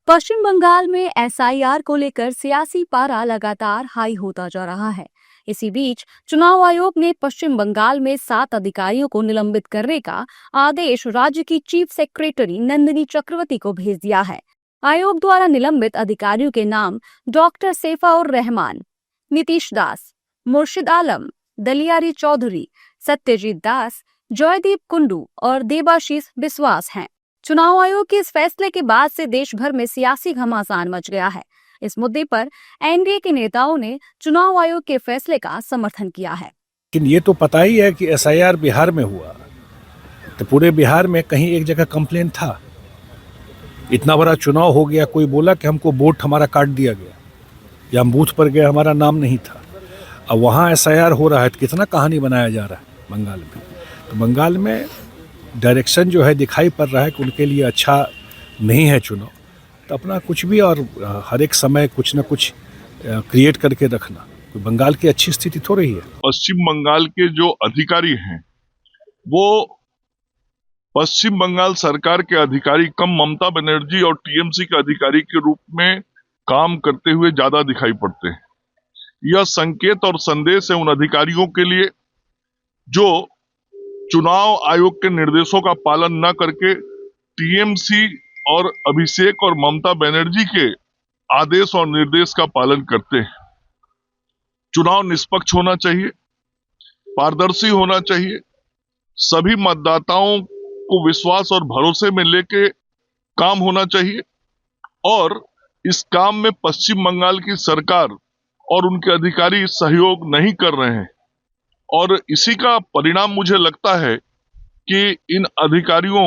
पश्चिम बंगाल में एसआईआर को लेकर सियासी पारा लगातार हाई होता जा रहा है। इसी बीच चुनाव आयोग ने पश्चिम बंगाल में 7 अधिकारियों को निलंबित करने का आदेश राज्य की चीफ सेक्रेटरी नंदिनी चक्रवर्ती को भेज दिया है। आयोग द्वारा निलंबित अधिकारियों के नाम डॉक्टर सैफुर रहमान, नीतीश दास, मुर्शिद आलम, दलियारी चौधरी, सत्यजीत दास, जयदीप कुंडू और देबाशीष बिस्वास हैं। चुनाव आयोग के इस फैसले के बाद से देश भर में सियासी घमासान मच गया है। इस मुद्दे पर एनडीए के नेताओं ने चुनाव आयोग के फैसले का समर्थन किया है। लेकिन ये तो पता ही है कि एसआईआर बिहार में हुआ, तो पूरे बिहार में कहीं एक जगह कंप्लेन था। इतना बड़ा चुनाव हो गया, कोई बोला कि हमको वोट हमारा काट दिया गया या हम बूथ पर गए, हमारा नाम नहीं था। अब वहाँ एसआईआर हो रहा है तो कितना कहानी बनाया जा रहा है बंगाल में। तो बंगाल में डायरेक्शन जो है दिखाई पड़ रहा है कि उनके लिए अच्छा नहीं है चुनाव। तो अपना कुछ भी और हर एक समय कुछ ना कुछ क्रिएट करके रखना, तो बंगाल की अच्छी स्थिति थोड़ी ही है। पश्चिम बंगाल के जो अधिकारी हैं वो पश्चिम बंगाल सरकार के अधिकारी कम ममता बनर्जी और टीएमसी के अधिकारी के रूप में काम करते हुए ज्यादा दिखाई पड़ते हैं। यह संकेत और संदेश है उन अधिकारियों के लिए जो चुनाव आयोग के निर्देशों का पालन न करके टीएमसी और अभिषेक और ममता बनर्जी के आदेश और निर्देश का पालन करते हैं। चुनाव निष्पक्ष होना चाहिए, पारदर्शी होना चाहिए, सभी मतदाताओं को विश्वास और भरोसे में लेके काम होना चाहिए और इस काम में पश्चिम बंगाल की सरकार और उनके अधिकारी सहयोग नहीं कर रहे हैं और इसी का परिणाम मुझे लगता है कि इन अधिकारियों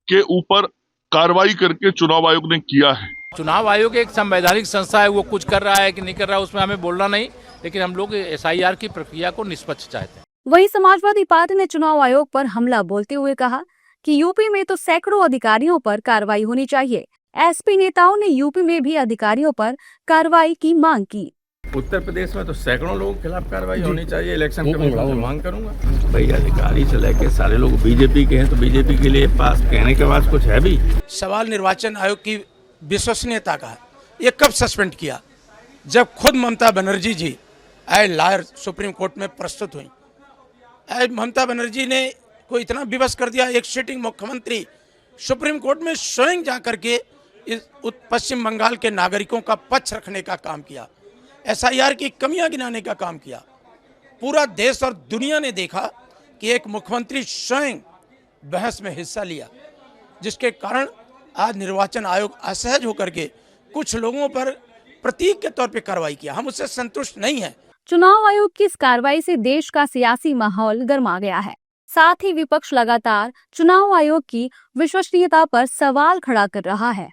के ऊपर कार्रवाई करके चुनाव आयोग ने किया है। चुनाव आयोग एक संवैधानिक संस्था है, वो कुछ कर रहा है कि नहीं कर रहा है उसमें हमें बोलना नहीं, लेकिन हम लोग एसआईआर की प्रक्रिया को निष्पक्ष चाहते हैं। वहीं समाजवादी पार्टी ने चुनाव आयोग पर हमला बोलते हुए कहा कि यूपी में तो सैकड़ों अधिकारियों पर कार्रवाई होनी चाहिए। एसपी नेताओं ने यूपी में भी अधिकारियों पर कार्रवाई की मांग की। उत्तर प्रदेश में तो सैकड़ों लोगों के खिलाफ कार्रवाई होनी चाहिए। इलेक्शन कमीशन से मांग करूंगा भाई, अधिकारी से लेके सारे लोग बीजेपी के हैं तो बीजेपी के लिए पास कहने के बाद कुछ है भी। सवाल निर्वाचन आयोग की विश्वसनीयता का है। ये कब सस्पेंड किया? जब खुद ममता बनर्जी जी एज लॉयर सुप्रीम कोर्ट में प्रस्तुत हुई। एज ममता बनर्जी ने को इतना विवश कर दिया, एक सिटिंग मुख्यमंत्री सुप्रीम कोर्ट में स्वयं जा करके इस पश्चिम बंगाल के नागरिकों का पक्ष रखने का काम किया, एसआईआर की कमियां गिनाने का काम किया। पूरा देश और दुनिया ने देखा कि एक मुख्यमंत्री स्वयं बहस में हिस्सा लिया, जिसके कारण आज निर्वाचन आयोग असहज होकर के कुछ लोगों पर प्रतीक के तौर पे कार्रवाई किया। हम उससे संतुष्ट नहीं हैं। चुनाव आयोग की इस कार्रवाई से देश का सियासी माहौल गर्मा गया है। साथ ही विपक्ष लगातार चुनाव आयोग की विश्वसनीयता पर सवाल खड़ा कर रहा है।